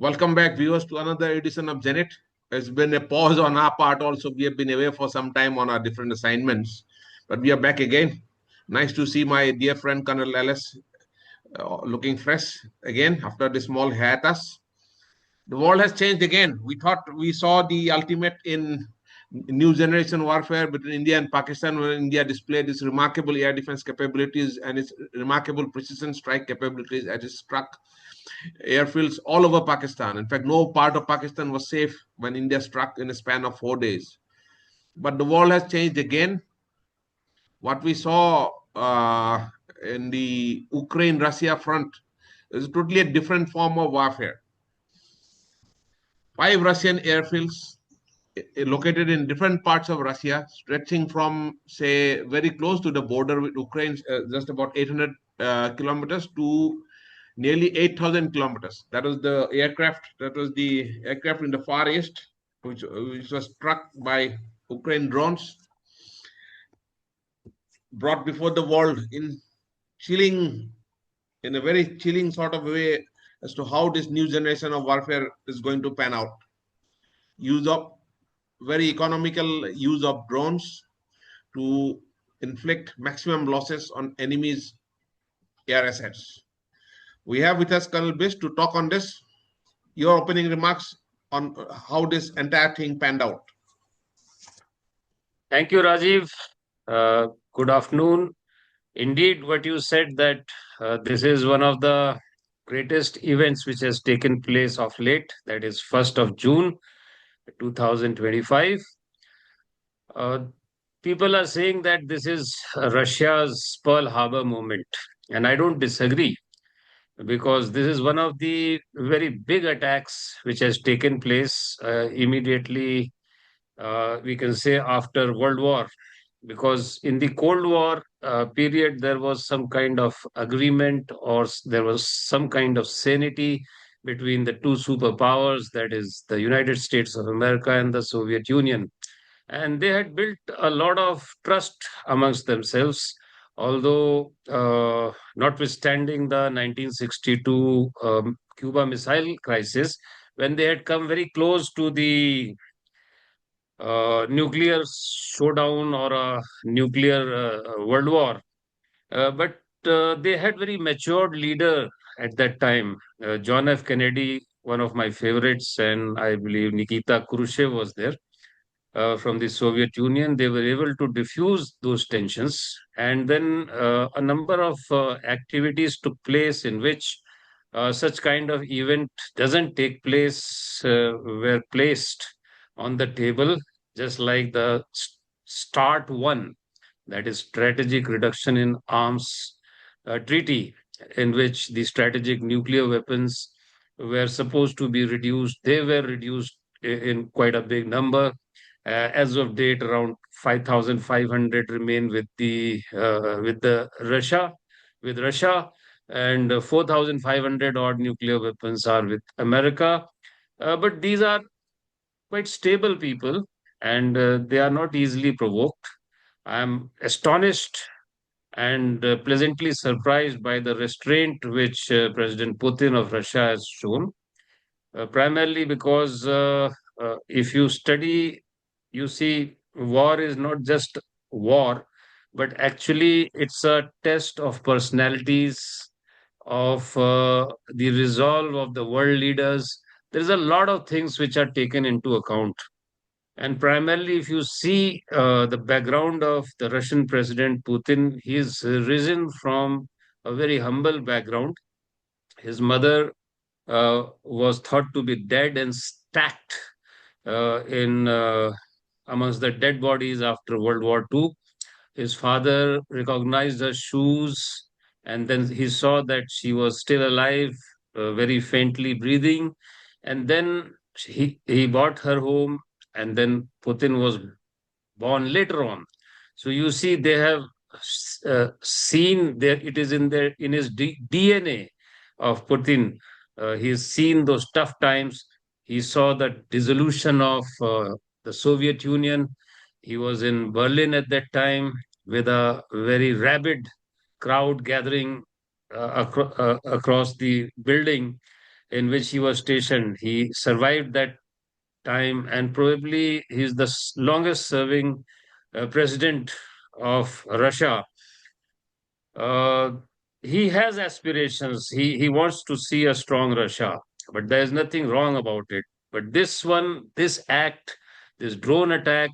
Welcome back, viewers, to another edition of Janet. It's been a pause on our part also. We have been away for some time on our different assignments, but we are back again. Nice to see my dear friend Colonel Ellis looking fresh again after the small hiatus. The world has changed again. We thought we saw the ultimate in new generation warfare between India and Pakistan, where India displayed its remarkable air defense capabilities and its remarkable precision strike capabilities as it struck airfields all over Pakistan. In fact, no part of Pakistan was safe when India struck in a span of 4 days. But the world has changed again. What we saw in the Ukraine Russia front is totally a different form of warfare. 5 Russian airfields located in different parts of Russia, stretching from, say, very close to the border with Ukraine, just about 800 kilometers, to nearly 8,000 kilometers. That was the aircraft. That was the aircraft in the Far East, which was struck by Ukraine drones, brought before the world chilling, in a very chilling sort of way as to how this new generation of warfare is going to pan out. Use of very economical use of drones to inflict maximum losses on enemies' air assets. We have with us Colonel Bish to talk on this. Your opening remarks on how this entire thing panned out. Thank you, Rajiv. Good afternoon. Indeed, what you said that this is one of the greatest events which has taken place of late, that is 1st of June 2025. Uh, People are saying that this is Russia's Pearl Harbor moment, and I don't disagree because this is one of the very big attacks which has taken place immediately, we can say, after World War, because in the Cold War period, there was some kind of agreement or there was some kind of sanity between the two superpowers, that is, the United States of America and the Soviet Union. And they had built a lot of trust amongst themselves. Although, notwithstanding the 1962 Cuba Missile Crisis, when they had come very close to the nuclear showdown or a nuclear world war. But they had very matured leader at that time. John F. Kennedy, one of my favorites, and I believe Nikita Khrushchev was there from the Soviet Union. They were able to diffuse those tensions, and then a number of activities took place in which such kind of event doesn't take place, were placed on the table, just like the START 1, that is Strategic Reduction in Arms Treaty, in which the strategic nuclear weapons were supposed to be reduced. They were reduced in quite a big number. As of date, around 5,500 remain with Russia, and 4,500 odd nuclear weapons are with America. But these are quite stable people, and they are not easily provoked. I'm astonished and pleasantly surprised by the restraint which President Putin of Russia has shown, primarily because if you study, you see war is not just war, but actually it's a test of personalities, of the resolve of the world leaders. There's a lot of things which are taken into account. And primarily, if you see the background of the Russian President Putin, he's risen from a very humble background. His mother was thought to be dead and stacked in amongst the dead bodies after World War II. His father recognized her shoes, and then he saw that she was still alive, very faintly breathing. And then he brought her home, and then Putin was born later on. So you see, they have seen there, it is in their in his DNA of Putin. He's seen those tough times. He saw the dissolution of the Soviet Union. He was in Berlin at that time with a very rabid crowd gathering across the building. in which he was stationed. He survived that time, and probably he's the longest serving president of Russia. Uh, he has aspirations. He wants to see a strong Russia, but there is nothing wrong about it. But this one, this act, this drone attack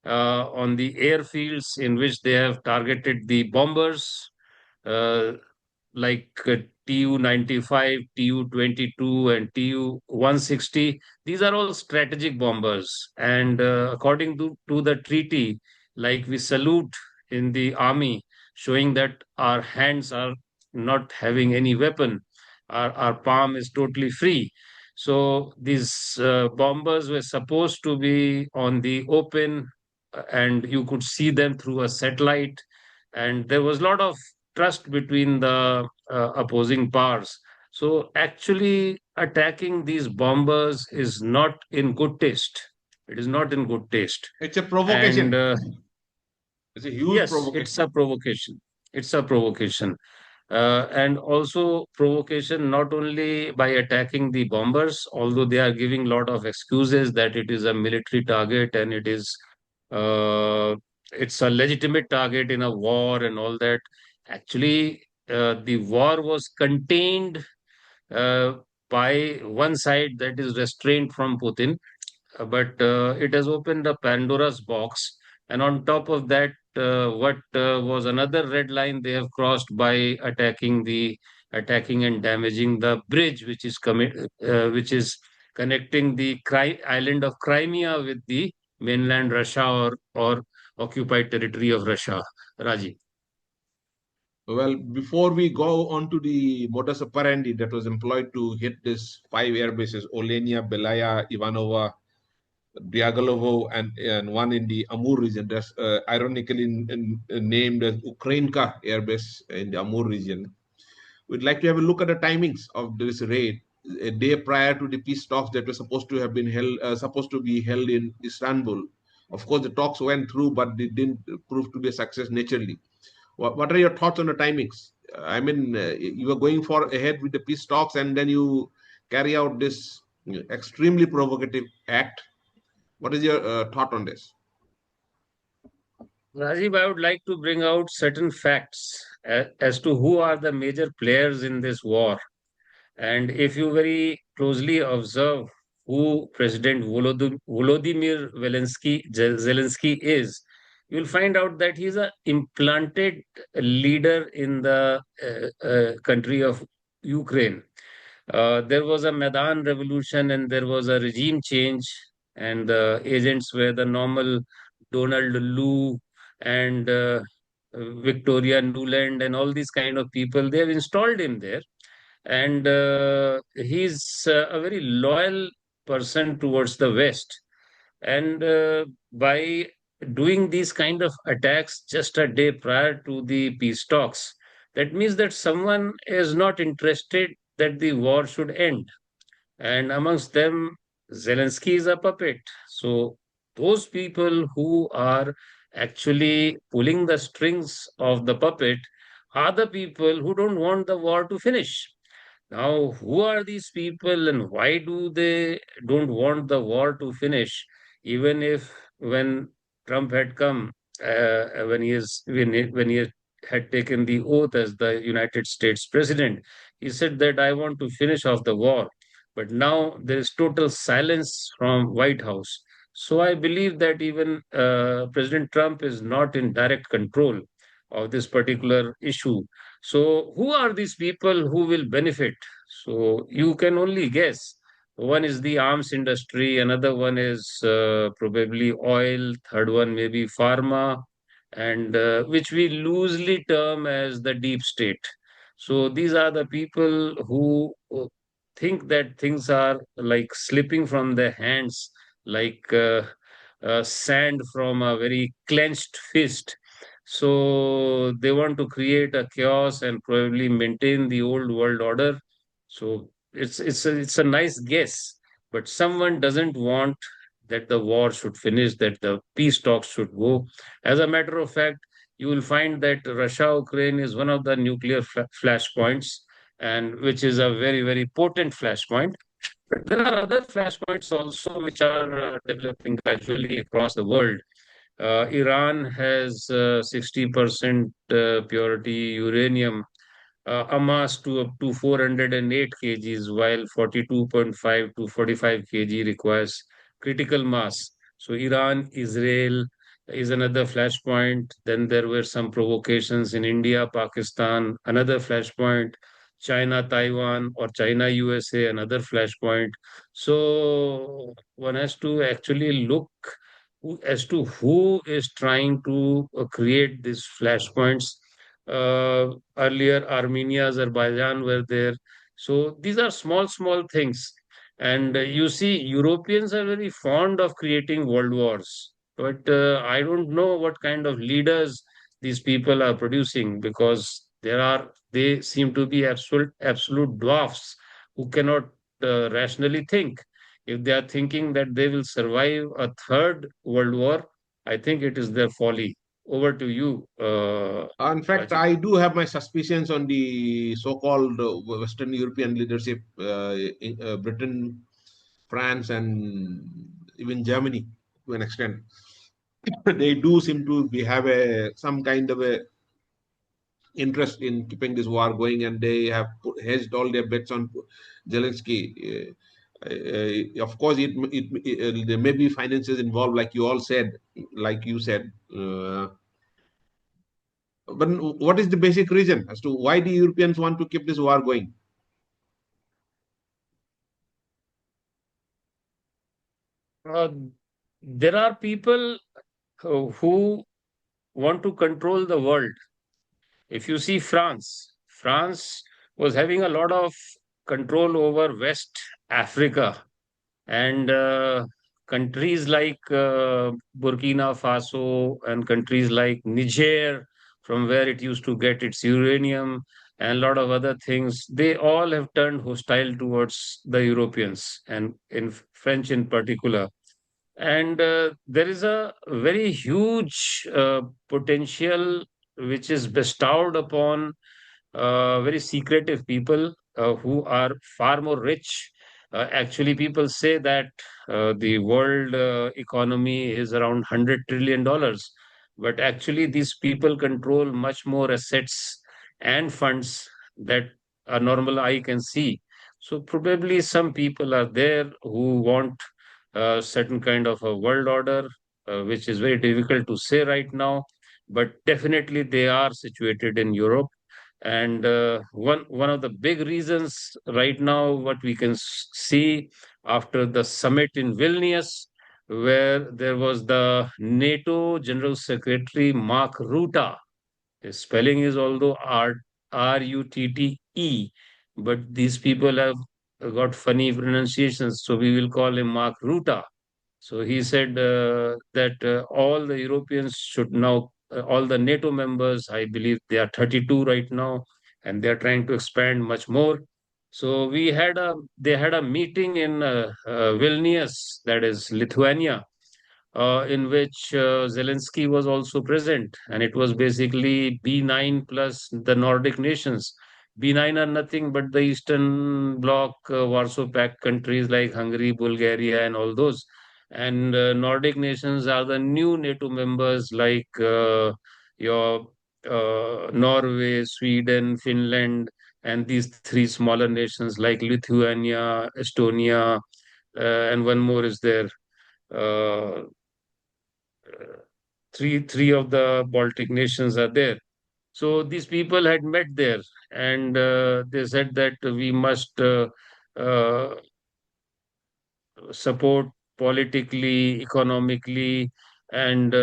on the airfields in which they have targeted the bombers, uh, like Tu-95, Tu-22, and Tu-160. These are all strategic bombers. And according to the treaty, like we salute in the army, showing that our hands are not having any weapon, our palm is totally free. So these bombers were supposed to be on the open, and you could see them through a satellite. And there was a lot of trust between the opposing powers. So actually, attacking these bombers is not in good taste. It is not in good taste. It's a And provocation. It's a huge yes, it's provocation. a provocation. It's a provocation. And also provocation not only by attacking the bombers, although they are giving a lot of excuses that it is a military target and uh, it's a legitimate target in a war and all that. Actually, the war was contained uh, by one side, that is restraint from Putin, but it has opened a Pandora's box. And on top of that, what was another red line they have crossed by attacking and damaging the bridge, which is connecting the island of Crimea with the mainland Russia, or occupied territory of Russia. Raji. Well, before we go on to the modus operandi that was employed to hit these five air bases, Olenia, Belaya, Ivanova, Diagolovo, and one in the Amur region, that's ironically named as Ukrainka Air Base in the Amur region. We'd like to have a look at the timings of this raid. A day prior to the peace talks that were supposed to be held in Istanbul. Of course, the talks went through, but they didn't prove to be a success naturally. What are your thoughts on the timings? I mean, you were going for ahead with the peace talks, and then you carry out this extremely provocative act. What is your thought on this? Rajiv, I would like to bring out certain facts as to who are the major players in this war. And if you very closely observe who President Volodymyr Zelensky is, you'll find out that he's a implanted leader in the country of Ukraine. There was a Maidan revolution and there was a regime change, and the agents were the normal Donald Lu and Victoria Nuland and all these kind of people. They have installed him there, and he's a very loyal person towards the West. And by doing these kind of attacks just a day prior to the peace talks, that means that someone is not interested that the war should end. And amongst them, Zelensky is a puppet. So those people who are actually pulling the strings of the puppet are the people who don't want the war to finish. Now, who are these people and why do they don't want the war to finish? Even if when Trump had come, when he had taken the oath as the United States president, he said that I want to finish off the war. But now there is total silence from White House. So I believe that even President Trump is not in direct control of this particular issue. So, who are these people who will benefit? So, you can only guess. One is the arms industry, another one is probably oil, third one maybe pharma, and which we loosely term as the deep state. So, these are the people who think that things are like slipping from their hands, like sand from a very clenched fist. So they want to create a chaos and probably maintain the old world order. So it's a nice guess, but someone doesn't want that the war should finish, that the peace talks should go. As a matter of fact, you will find that Russia Ukraine is one of the nuclear flashpoints, and which is a very, very potent flashpoint. But there are other flashpoints also which are developing gradually across the world. Iran has 60% purity uranium amassed to up to 408 kgs, while 42.5 to 45 kg requires critical mass. So Iran, Israel is another flashpoint. Then there were some provocations in India, Pakistan, another flashpoint. China, Taiwan, or China, USA, another flashpoint. So one has to actually look as to who is trying to create these flashpoints. Earlier, Armenia, Azerbaijan were there. So these are small, small things. And you see, Europeans are very fond of creating world wars. But I don't know what kind of leaders these people are producing, because they seem to be absolute dwarfs who cannot rationally think. If they are thinking that they will survive a third world war, I think it is their folly. Over to you, In fact, Rajiv. I do have my suspicions on the so-called Western European leadership, Britain, France, and even Germany to an extent. They do seem to have a some kind of a interest in keeping this war going, and they have hedged all their bets on Zelensky. Of course, there may be finances involved, like you said. But what is the basic reason as to why the Europeans want to keep this war going? Uh, there are people who want to control the world. If you see France was having a lot of control over West Africa, and countries like Burkina Faso and countries like Niger, from where it used to get its uranium and a lot of other things, they all have turned hostile towards the Europeans, and in French in particular. And there is a very huge potential which is bestowed upon very secretive people who are far more rich. Actually, people say that the world economy is around $100 trillion, but actually, these people control much more assets and funds that a normal eye can see. So, probably some people are there who want a certain kind of a world order, which is very difficult to say right now, but definitely they are situated in Europe. And one of the big reasons right now, what we can see after the summit in Vilnius, where there was the NATO General Secretary Mark Rutte. His spelling is although Rutte, but these people have got funny pronunciations, so we will call him Mark Rutte. So he said that all the Europeans should now, all the NATO members, I believe they are 32 right now, and they are trying to expand much more. So they had a meeting in Vilnius, that is Lithuania, in which Zelensky was also present. And it was basically B9 plus the Nordic nations. B9 are nothing but the Eastern Bloc, Warsaw Pact countries like Hungary, Bulgaria, and all those. And Nordic nations are the new NATO members like your Norway, Sweden, Finland, and these three smaller nations like Lithuania, Estonia, and one more is there. Uh, three of the Baltic nations are there. So these people had met there, and they said that we must uh, support politically, economically, and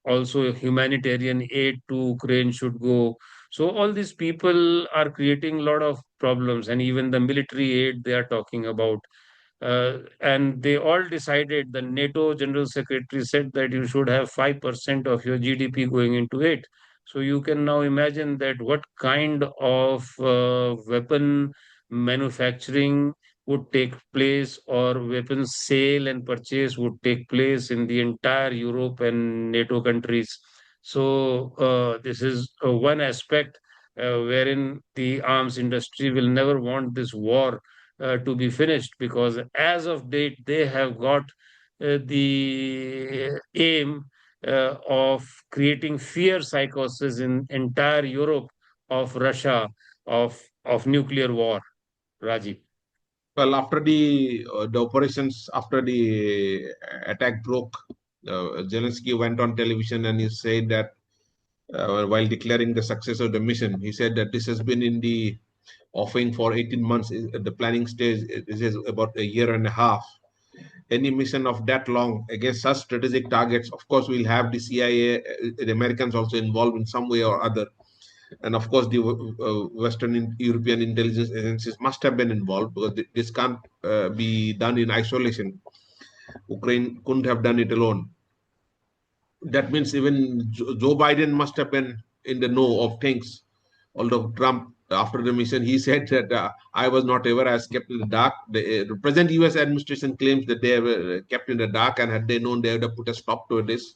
also humanitarian aid to Ukraine should go. So all these people are creating a lot of problems, and even the military aid they are talking about. And they all decided, the NATO General Secretary said that you should have 5% of your GDP going into it. So you can now imagine that what kind of weapon manufacturing would take place, or weapons sale and purchase would take place in the entire Europe and NATO countries. So this is one aspect. wherein the arms industry will never want this war to be finished, because as of date they have got the aim of creating fear psychosis in entire Europe of Russia, of nuclear war. Rajiv. Well, after the operations, after the attack broke, Zelensky went on television and he said that while declaring the success of the mission, he said that this has been in the offing for 18 months. At the planning stage, this is about a year and a half. Any mission of that long against such strategic targets, of course, we'll have the CIA, the Americans also involved in some way or other. And of course, the Western European intelligence agencies must have been involved, because this can't be done in isolation. Ukraine couldn't have done it alone. That means even Joe Biden must have been in the know of things. Although Trump, after the mission, he said that I was not aware, I was kept in the dark. The present US administration claims that they were kept in the dark, and had they known, they would have put a stop to this.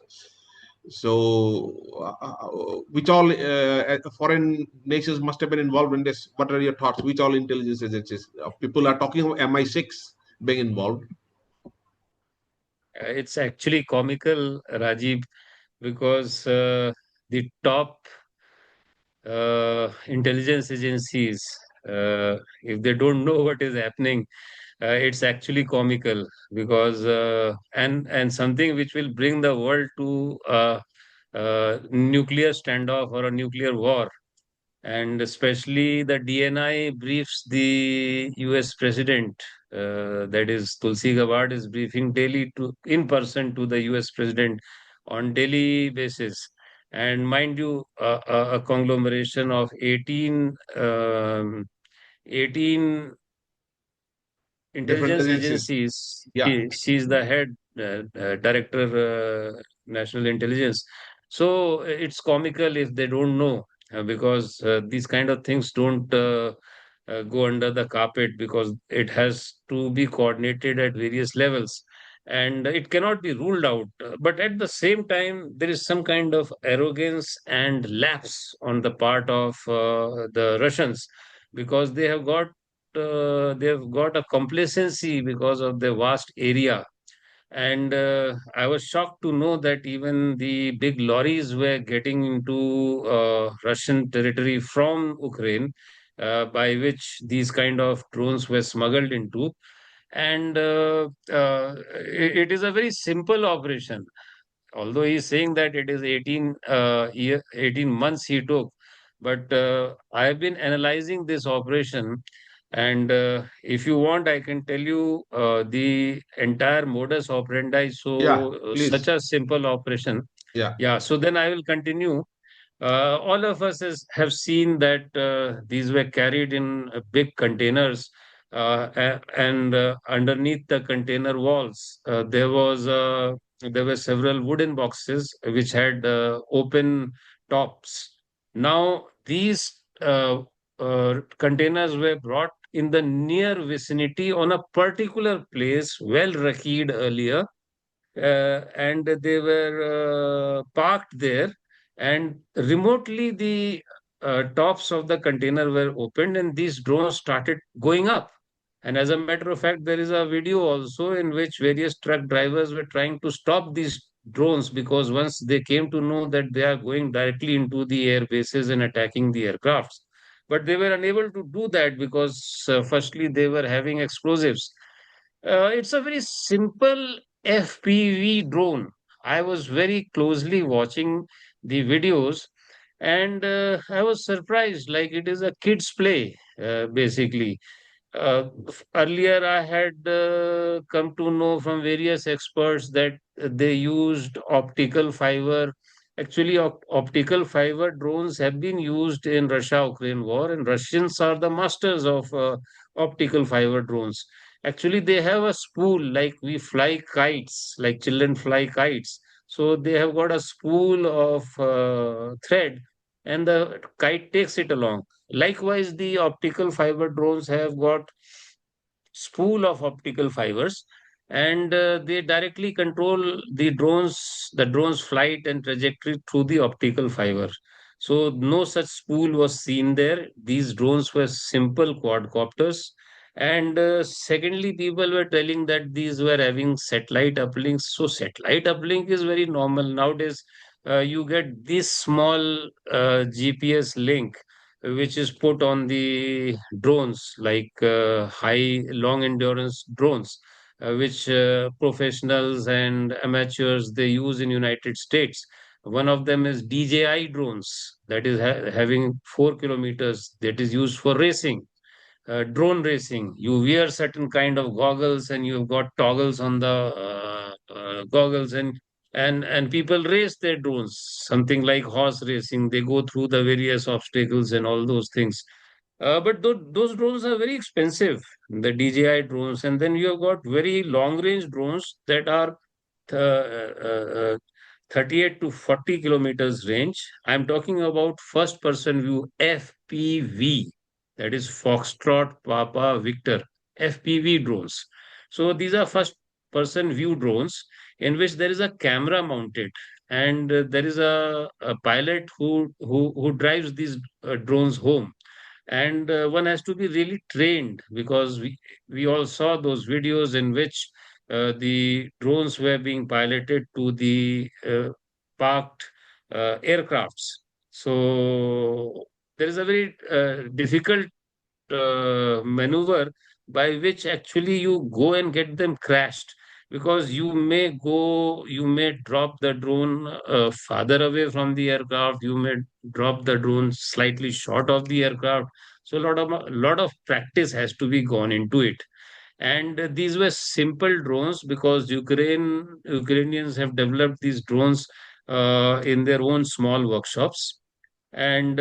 So, which all foreign nations must have been involved in this? What are your thoughts? Which all intelligence agencies? People are talking of MI6 being involved. It's actually comical, Rajiv, because the top intelligence agencies, if they don't know what is happening, it's actually comical, because and something which will bring the world to nuclear standoff or a nuclear war. And especially the DNI briefs the US president. That is, Tulsi Gabbard is briefing daily to in person to the US president on daily basis. And mind you, a conglomeration of 18 Different intelligence agencies. agencies. Yeah. She's the head director, national intelligence. So it's comical if they don't know, because these kind of things don't go under the carpet, because it has to be coordinated at various levels, and it cannot be ruled out. But at the same time, there is some kind of arrogance and lapse on the part of the Russians, because they've got a complacency because of the vast area. And I was shocked to know that even the big lorries were getting into Russian territory from Ukraine, by which these kind of drones were smuggled into. And it is a very simple operation, although he's saying that it is 18 months he took. But I have been analyzing this operation, and if you want, I can tell you the entire modus operandi. Yeah, So such please. a simple operation. Yeah. Yeah, so then I will continue. All of us have seen that these were carried in big containers, and underneath the container walls, there were several wooden boxes which had open tops. Now, these containers were brought in the near vicinity on a particular place, well recceed earlier, and they were parked there, and remotely the tops of the container were opened, and these drones started going up. And as a matter of fact, there is a video also in which various truck drivers were trying to stop these drones, because once they came to know that they are going directly into the air bases and attacking the aircrafts, but they were unable to do that because firstly they were having explosives. It's a very simple FPV drone. I was very closely watching the videos, and I was surprised, like it is a kid's play, basically. Earlier, I had come to know from various experts that they used optical fiber. Actually, optical fiber drones have been used in Russia-Ukraine war, and Russians are the masters of optical fiber drones. Actually, they have a spool like we fly kites, like children fly kites. So they have got a spool of thread, and the kite takes it along. Likewise, the optical fiber drones have got spool of optical fibers, and they directly control the drones flight and trajectory through the optical fiber. So no such spool was seen there. These drones were simple quadcopters. And secondly, people were telling that these were having satellite uplinks. So satellite uplink is very normal nowadays. You get this small GPS link, which is put on the drones, like high long endurance drones, which professionals and amateurs they use in United States. One of them is DJI drones, that is having 4 kilometers, that is used for racing, drone racing. You wear certain kind of goggles, and you've got toggles on the goggles, and people race their drones, something like horse racing. They go through the various obstacles and all those things. But those drones are very expensive, the DJI drones. And then you have got very long range drones that are uh, uh, 38 to 40 kilometers range. I'm talking about first person view, FPV, that is Foxtrot Papa Victor, FPV drones. So these are first person view drones in which there is a camera mounted, and there is a pilot who drives these drones home. And one has to be really trained, because we all saw those videos in which the drones were being piloted to the parked aircrafts. So there is a very difficult maneuver by which actually you go and get them crashed, because you may drop the drone farther away from the aircraft, you may drop the drone slightly short of the aircraft. So a lot of practice has to be gone into it. And these were simple drones, because Ukrainians have developed these drones in their own small workshops. And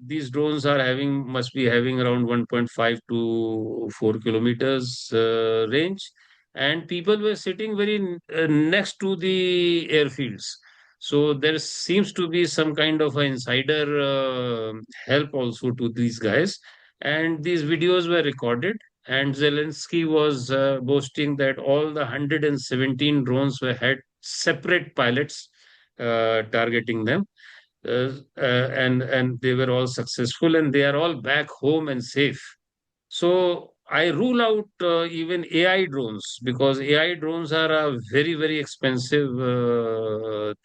these drones are having must be having around 1.5 to 4 kilometers range. And people were sitting very next to the airfields. So there seems to be some kind of an insider help also to these guys. And these videos were recorded. And Zelensky was boasting that all the 117 drones were had separate pilots targeting them. And they were all successful, and they are all back home and safe. So I rule out even AI drones, because AI drones are a very, very expensive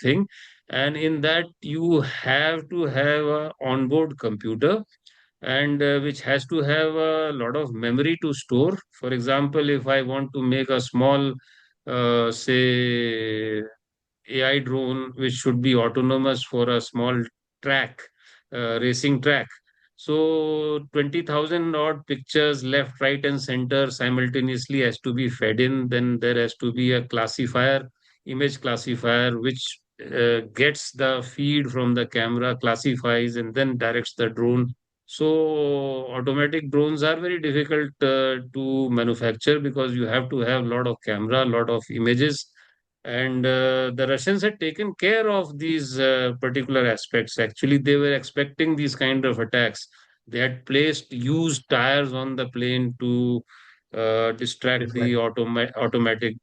thing. And in that, you have to have a onboard computer, and which has to have a lot of memory to store. For example, if I want to make a small, say, AI drone, which should be autonomous for a small track, racing track. So 20,000 odd pictures left, right, and center simultaneously has to be fed in. Then there has to be a classifier, image classifier, which gets the feed from the camera, classifies, and then directs the drone. So automatic drones are very difficult to manufacture, because you have to have a lot of camera, a lot of images. And the Russians had taken care of these particular aspects. Actually, they were expecting these kind of attacks. They had placed used tires on the plane to distract It's the like automatic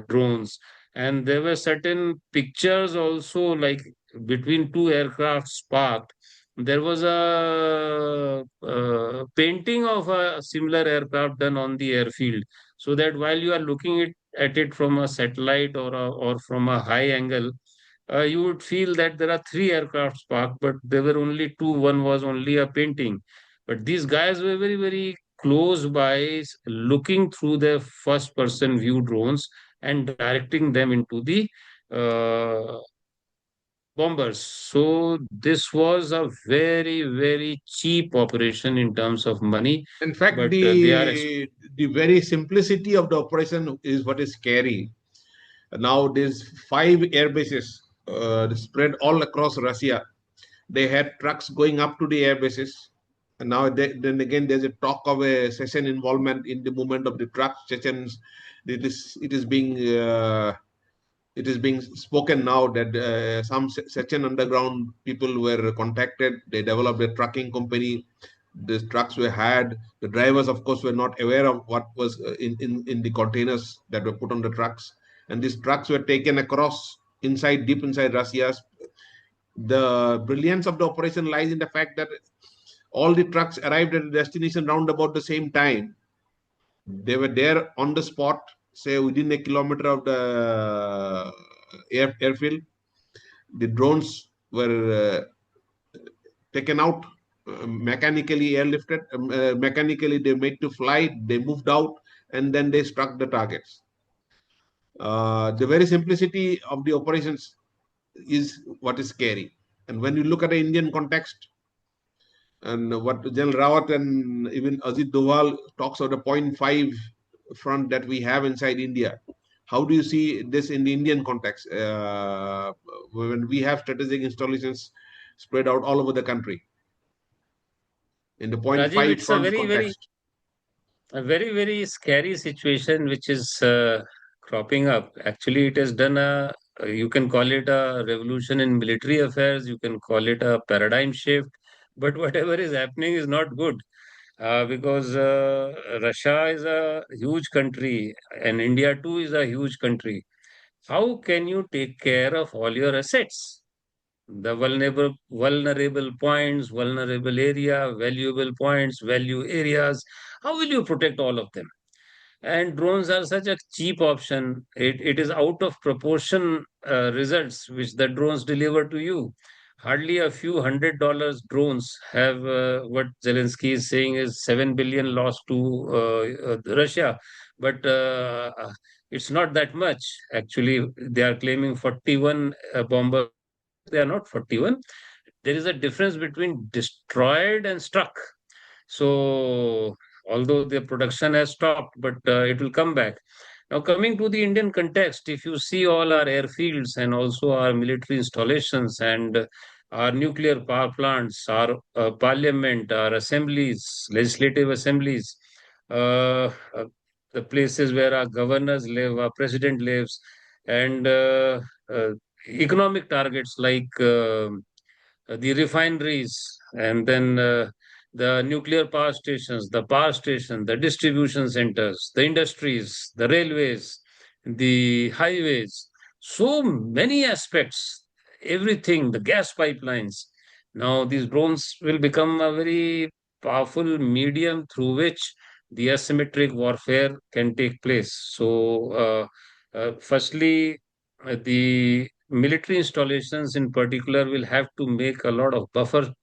drones. And there were certain pictures also, like between two aircrafts parked. There was a painting of a similar aircraft done on the airfield, so that while you are looking at it from a satellite or from a high angle, you would feel that there are three aircrafts parked, but there were only two. One was only a painting. But these guys were very, very close by, looking through their first person view drones and directing them into the uh, bombers. So this was a very, very cheap operation in terms of money, in fact but they are the very simplicity of the operation is what is scary. Now there's five air bases spread all across Russia. They had trucks going up to the air bases. And now then again, there's a talk of a Chechen involvement in the movement of the trucks. Chechens, it is being spoken now that some Chechen underground people were contacted. They developed a trucking company. The trucks were hired. The drivers, of course, were not aware of what was in the containers that were put on the trucks. And these trucks were taken across inside, deep inside Russia, The brilliance of the operation lies in the fact that all the trucks arrived at the destination round about the same time. They were there on the spot, say within a kilometer of the airfield. The drones were taken out, mechanically airlifted, mechanically they made to fly, they moved out, and then they struck the targets. The very simplicity of the operations is what is scary. And when you look at the Indian context, and what General Rawat and even Ajit Doval talks of the point 0.5 front that we have inside India. How do you see this in the Indian context when we have strategic installations spread out all over the country in the point Rajiv, 0.5 it's a front very, very, context? very scary situation which is cropping up. Actually, it has done you can call it a revolution in military affairs, you can call it a paradigm shift, but whatever is happening is not good. Because Russia is a huge country and India too is a huge country. How can you take care of all your assets? The vulnerable points, vulnerable area, valuable points, value areas. How will you protect all of them? And drones are such a cheap option. It is out of proportion results which the drones deliver to you. Hardly a few $100 drones have what Zelensky is saying is 7 billion lost to Russia. But it's not that much. Actually, they are claiming 41 bombers. They are not 41. There is a difference between destroyed and struck. So, although the production has stopped, but it will come back. Now, coming to the Indian context, if you see all our airfields and also our military installations and our nuclear power plants, our parliament, our assemblies, legislative assemblies, uh, the places where our governors live, our president lives, and uh, economic targets like the refineries, and then the nuclear power stations, the power station, the distribution centers, the industries, the railways, the highways, so many aspects, everything, the gas pipelines. Now, these drones will become a very powerful medium through which the asymmetric warfare can take place. So, firstly, the military installations in particular will have to make a lot of buffer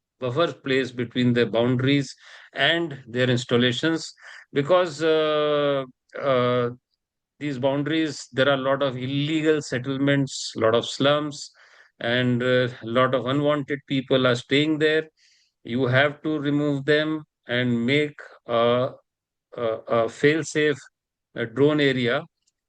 place between the boundaries and their installations, because uh, these boundaries, there are a lot of illegal settlements, a lot of slums, and a lot of unwanted people are staying there. You have to remove them and make a fail-safe drone area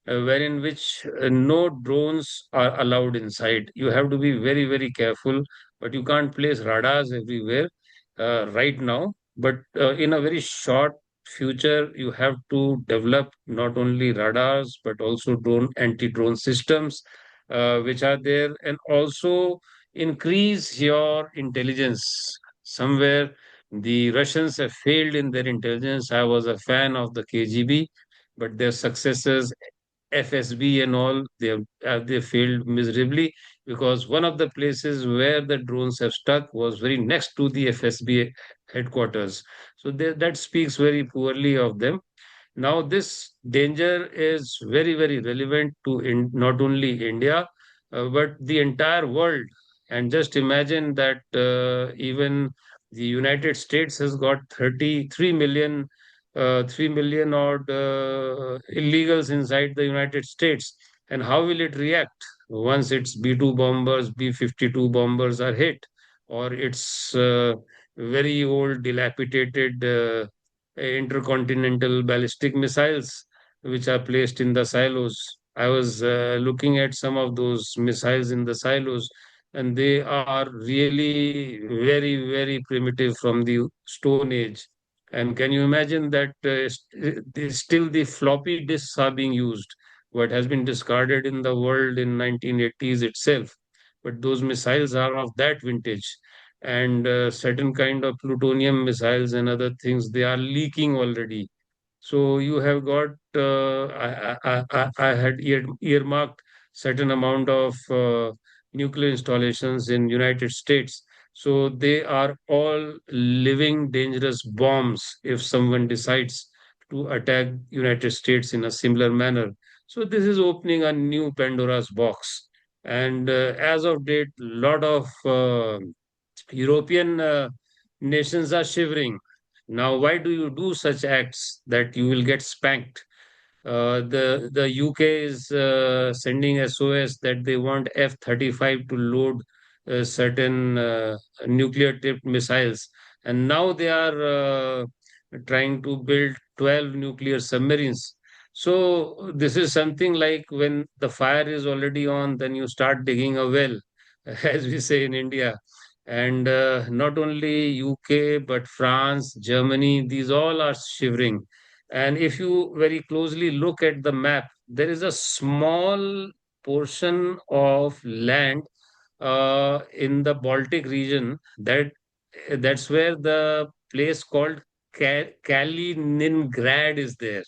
wherein which no drones are allowed inside. You have to be very careful, but you can't place radars everywhere right now. But in a very short future, you have to develop not only radars but also drone anti-drone systems, which are there, and also increase your intelligence. Somewhere the Russians have failed in their intelligence. I was a fan of the KGB, but their successors, FSB and all, they failed miserably, because one of the places where the drones have stuck was very next to the FSB headquarters. So that speaks very poorly of them. Now, this danger is very relevant to not only India, but the entire world. And just imagine that even the United States has got 33 million, 3 million odd illegals inside the United States. And how will it react once its B 2 bombers, B 52 bombers are hit, or its very old, dilapidated intercontinental ballistic missiles, which are placed in the silos? I was looking at some of those missiles in the silos, and they are really very primitive from the Stone Age. And can you imagine that still the floppy disks are being used, what has been discarded in the world in 1980s itself? But those missiles are of that vintage, and certain kind of plutonium missiles and other things, they are leaking already. So you have got I had earmarked certain amount of nuclear installations in United States. So they are all living dangerous bombs if someone decides to attack United States in a similar manner. So this is opening a new Pandora's box. And as of date, a lot of European nations are shivering. Now, why do you do such acts that you will get spanked? The UK is sending SOS that they want F-35 to load certain nuclear tipped missiles, and now they are trying to build 12 nuclear submarines. So this is something like when the fire is already on, then you start digging a well, as we say in India. And not only UK, but France, Germany, these all are shivering. And if you very closely look at the map, there is a small portion of land in the Baltic region that's where the place called Kaliningrad is there.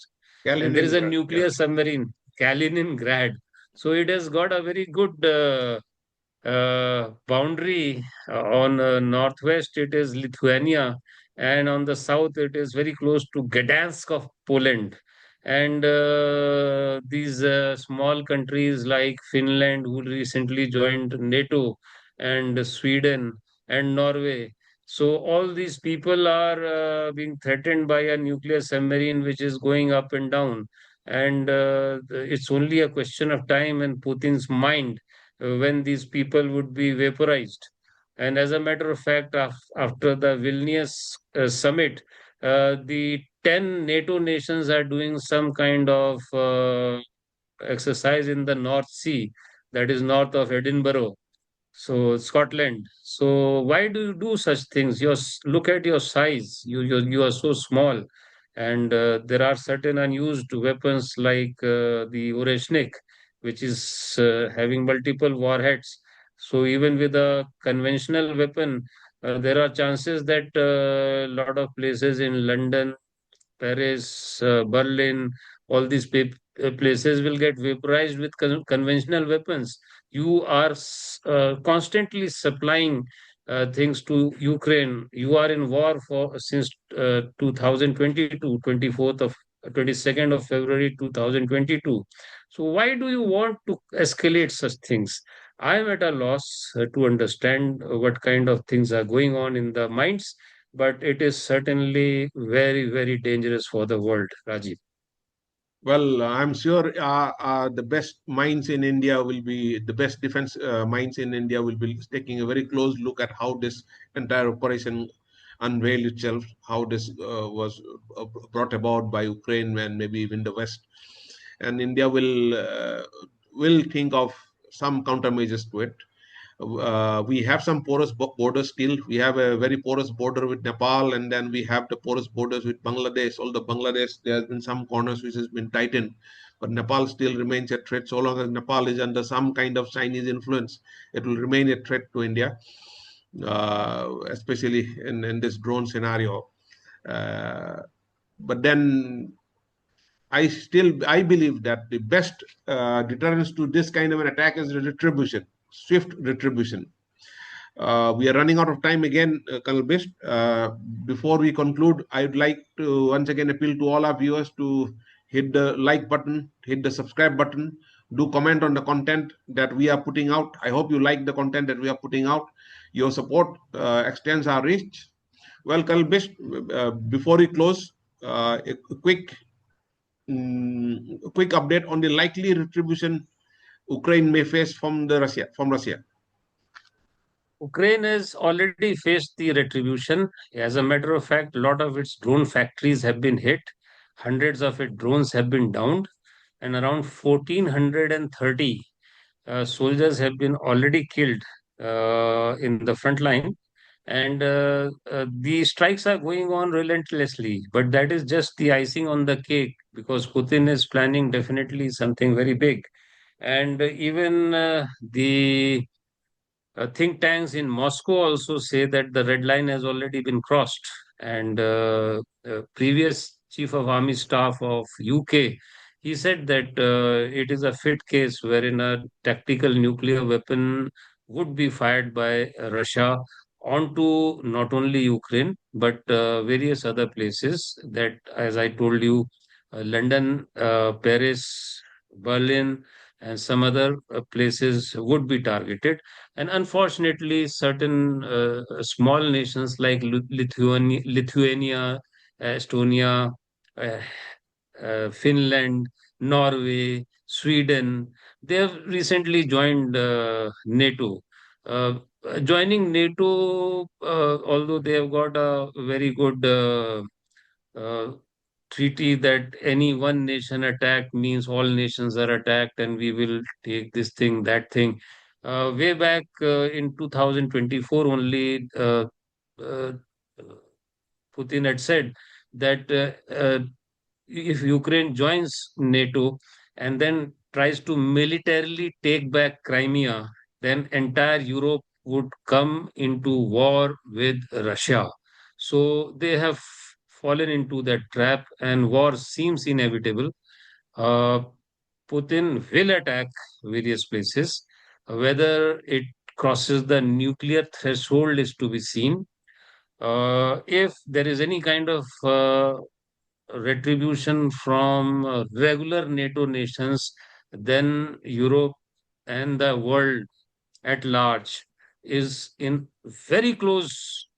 And there is a Kaliningrad. Yeah. nuclear submarine, Kaliningrad. So it has got a very good boundary. On northwest it is Lithuania, and on the south it is very close to Gdansk of Poland. And these small countries like Finland, who recently joined NATO, and Sweden and Norway. So all these people are being threatened by a nuclear submarine which is going up and down. And it's only a question of time and Putin's mind when these people would be vaporized. And as a matter of fact, after the Vilnius summit, the 10 NATO nations are doing some kind of exercise in the North Sea, that is north of Edinburgh, so Scotland. So why do you do such things? Look at your size. You are so small, and there are certain unused weapons like the Oreshnik, which is having multiple warheads. So even with a conventional weapon, there are chances that a lot of places in London, Paris, Berlin, all these places will get vaporized with conventional weapons. You are constantly supplying things to Ukraine. You are in war for since 2022, 22nd of February 2022. So why do you want to escalate such things? I am at a loss to understand what kind of things are going on in the minds, but it is certainly very, very dangerous for the world, Rajiv. Well, I'm sure the best minds in India will be the best defense minds in India will be taking a very close look at how this entire operation unveiled itself, how this was brought about by Ukraine and maybe even the West, and India will think of some countermeasures to it. We have some porous borders still. We have a very porous border with Nepal, and then we have the porous borders with Bangladesh. Although Bangladesh, there has been some corners which has been tightened, but Nepal still remains a threat. So long as Nepal is under some kind of Chinese influence, it will remain a threat to India, especially in this drone scenario. Uh, but then I believe that the best deterrence to this kind of an attack is retribution, swift retribution. We are running out of time again, Colonel Best. Before we conclude, I would like to once again appeal to all our viewers to hit the like button, hit the subscribe button, do comment on the content that we are putting out. I hope you like the content that we are putting out. Your support extends our reach. Well, Colonel Best, before we close, a quick update on the likely retribution Ukraine may face from Russia. Ukraine has already faced the retribution. As a matter of fact, a lot of its drone factories have been hit. Hundreds of its drones have been downed, and around 1,430 soldiers have been already killed in the front line. And the strikes are going on relentlessly, but that is just the icing on the cake because Putin is planning definitely something very big. And even the think tanks in Moscow also say that the red line has already been crossed. And previous chief of army staff of UK, he said that it is a fit case wherein a tactical nuclear weapon would be fired by Russia onto not only Ukraine but various other places that, as I told you, London, Paris, Berlin, and some other places would be targeted. And unfortunately, certain small nations like Lithuania, Estonia, uh, Finland, Norway, Sweden, they have recently joined NATO. Joining NATO, although they have got a very good uh, treaty that any one nation attack means all nations are attacked and we will take this thing, that thing. Way back in 2024, only uh, Putin had said that if Ukraine joins NATO and then tries to militarily take back Crimea, then entire Europe would come into war with Russia. So they have fallen into that trap, and war seems inevitable. Uh, Putin will attack various places. Whether it crosses the nuclear threshold is to be seen. If there is any kind of retribution from regular NATO nations, then Europe and the world at large is in very close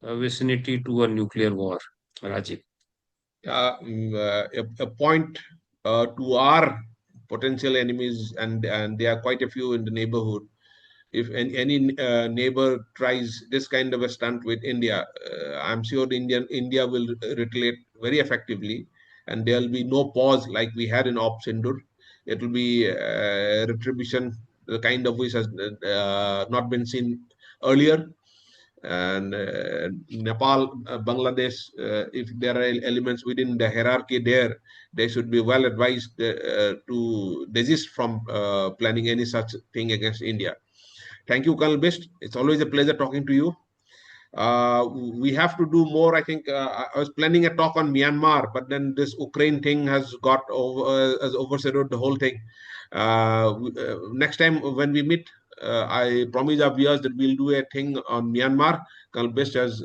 vicinity to a nuclear war. Rajiv. A point to our potential enemies, and there are quite a few in the neighborhood. If any neighbor tries this kind of a stunt with India, I'm sure India will retaliate very effectively, and there will be no pause like we had in Op Sindur. It will be retribution, the kind of which has not been seen earlier. And Nepal, Bangladesh, if there are elements within the hierarchy there, they should be well advised to desist from planning any such thing against India. Thank you, Colonel Best. It's always a pleasure talking to you. We have to do more. I think I was planning a talk on Myanmar, but then this Ukraine thing has got over, has overshadowed the whole thing. Next time when we meet, I promise our viewers that we'll do a thing on Myanmar. Colonel Best, as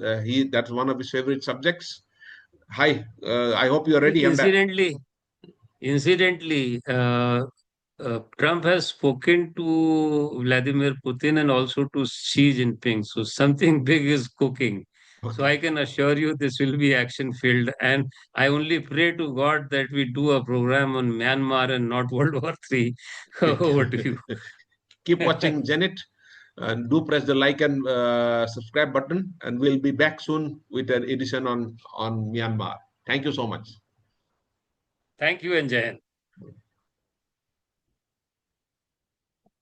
that's one of his favorite subjects. Hi, I hope you're ready. And Incidentally, Trump has spoken to Vladimir Putin and also to Xi Jinping. So something big is cooking. So okay. I can assure you this will be action filled. And I only pray to God that we do a program on Myanmar and not World War III. Over to you. Keep watching Janet, and do press the like and subscribe button, and we'll be back soon with an edition on Myanmar. Thank you so much. Thank you and Jai Hind.